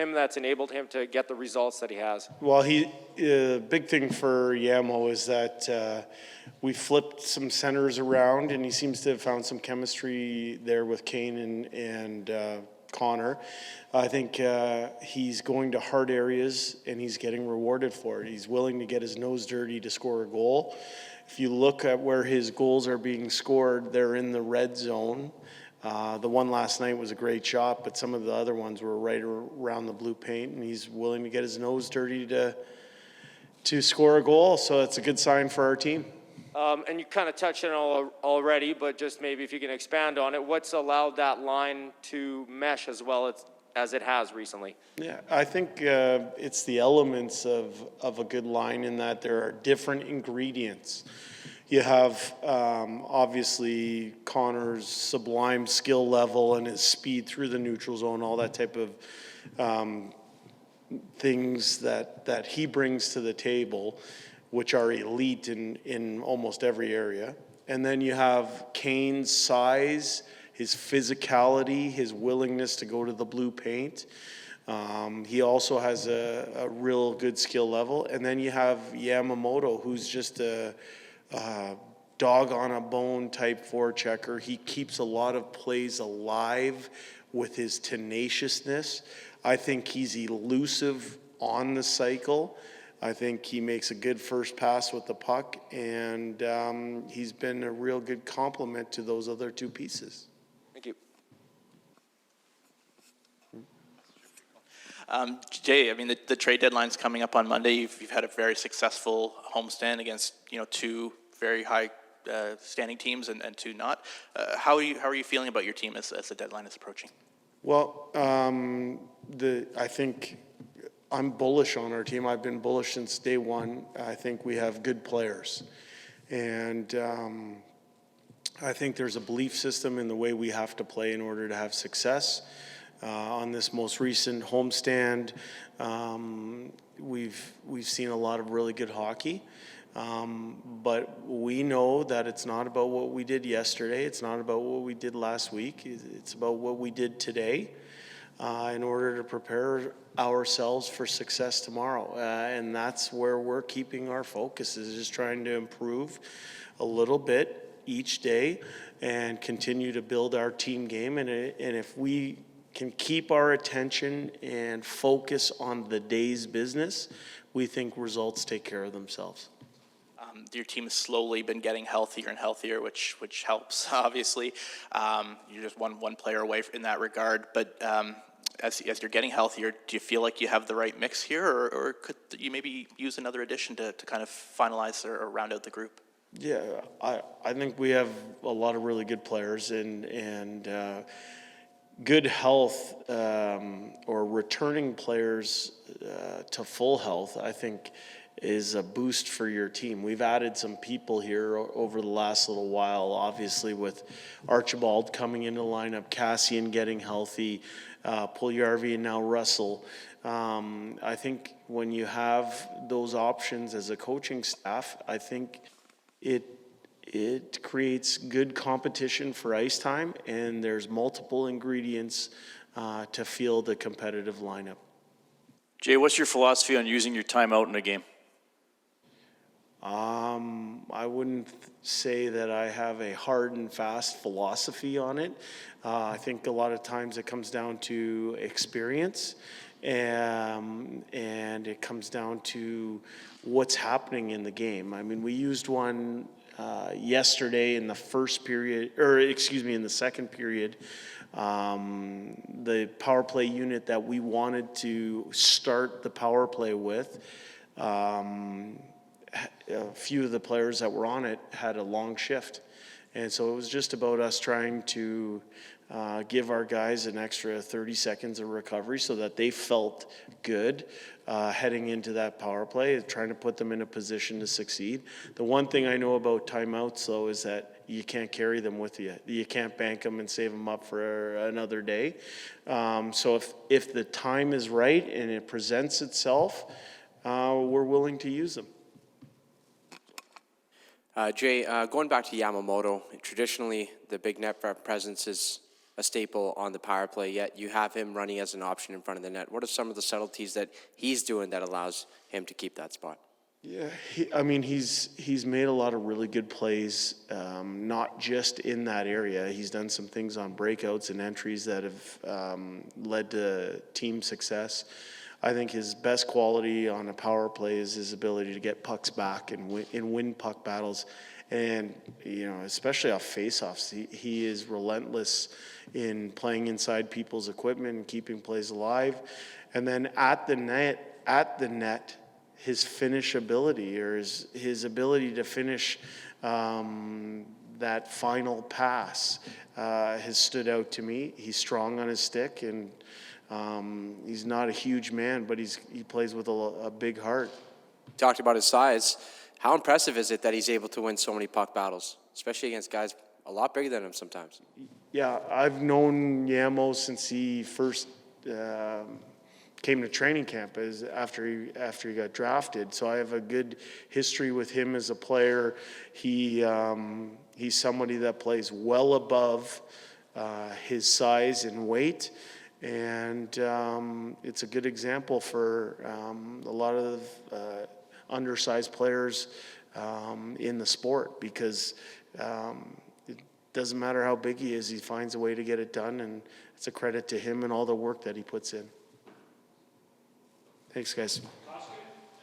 him that's enabled him to get the results that he has? Well, big thing for Yamo is that we flipped some centers around, and he seems to have found some chemistry there with Kane and Connor. I think he's going to hard areas, and he's getting rewarded for it. He's willing to get his nose dirty to score a goal. If you look at where his goals are being scored, they're in the red zone. The one last night was a great shot, but some of the other ones were right around the blue paint, and he's willing to get his nose dirty to score a goal, so it's a good sign for our team. And you kind of touched on it already, but just maybe if you can expand on it, what's allowed that line to mesh as well as it has recently? Yeah, I think it's the elements of a good line in that there are different ingredients. You have obviously Connor's sublime skill level and his speed through the neutral zone, all that type of things that he brings to the table, which are elite in almost every area. And then you have Kane's size, his physicality, his willingness to go to the blue paint. He also has a real good skill level. And then you have Yamamoto, who's just a dog on a bone type forechecker. He keeps a lot of plays alive with his tenaciousness. I think he's elusive on the cycle. I think he makes a good first pass with the puck, and he's been a real good complement to those other two pieces. Thank you. Jay, I mean, the trade deadline's coming up on Monday. You've had a very successful homestand against two very high standing teams and two not. How are you feeling about your team as the deadline is approaching? Well, I think I'm bullish on our team. I've been bullish since day one. I think we have good players. And I think there's a belief system in the way we have to play in order to have success. On this most recent homestand, we've seen a lot of really good hockey. But we know that it's not about what we did yesterday. It's not about what we did last week. It's about what we did today in order to prepare ourselves for success tomorrow. And that's where we're keeping our focus, is just trying to improve a little bit each day and continue to build our team game. And if we can keep our attention and focus on the day's business, we think results take care of themselves. Your team has slowly been getting healthier and healthier, which helps, obviously. You're just one player away in that regard. But as you're getting healthier, do you feel like you have the right mix here, or could you maybe use another addition to kind of finalize or round out the group? Yeah, I think we have a lot of really good players, and good health or returning players to full health, I think, is a boost for your team. We've added some people here over the last little while, obviously with Archibald coming into the lineup, Cassian getting healthy, Puljujarvi and now Russell. I think when you have those options as a coaching staff, I think it creates good competition for ice time, and there's multiple ingredients to field a competitive lineup. Jay, what's your philosophy on using your timeout in a game? I wouldn't say that I have a hard and fast philosophy on it. I think a lot of times it comes down to experience, and it comes down to what's happening in the game. I mean, we used one yesterday in the in the second period. The power play unit that we wanted to start the power play with, a few of the players that were on it had a long shift. And so it was just about us trying to give our guys an extra 30 seconds of recovery so that they felt good heading into that power play, trying to put them in a position to succeed. The one thing I know about timeouts, though, is that you can't carry them with you. You can't bank them and save them up for another day. So if the time is right and it presents itself, we're willing to use them. Jay, going back to Yamamoto, traditionally the big net presence is a staple on the power play, yet you have him running as an option in front of the net. What are some of the subtleties that he's doing that allows him to keep that spot? Yeah, he's made a lot of really good plays, not just in that area. He's done some things on breakouts and entries that have led to team success. I think his best quality on a power play is his ability to get pucks back and win puck battles. And, especially off faceoffs, he is relentless in playing inside people's equipment and keeping plays alive. And then at the net, his finish ability, or his ability to finish that final pass has stood out to me. He's strong on his stick, and he's not a huge man, but he plays with a big heart. Talked about his size. How impressive is it that he's able to win so many puck battles, especially against guys a lot bigger than him sometimes? Yeah, I've known Yamo since he first came to training camp after he got drafted. So I have a good history with him as a player. He's somebody that plays well above his size and weight, and it's a good example for a lot of undersized players in the sport, because it doesn't matter how big he is, he finds a way to get it done, and it's a credit to him and all the work that he puts in. Thanks, guys.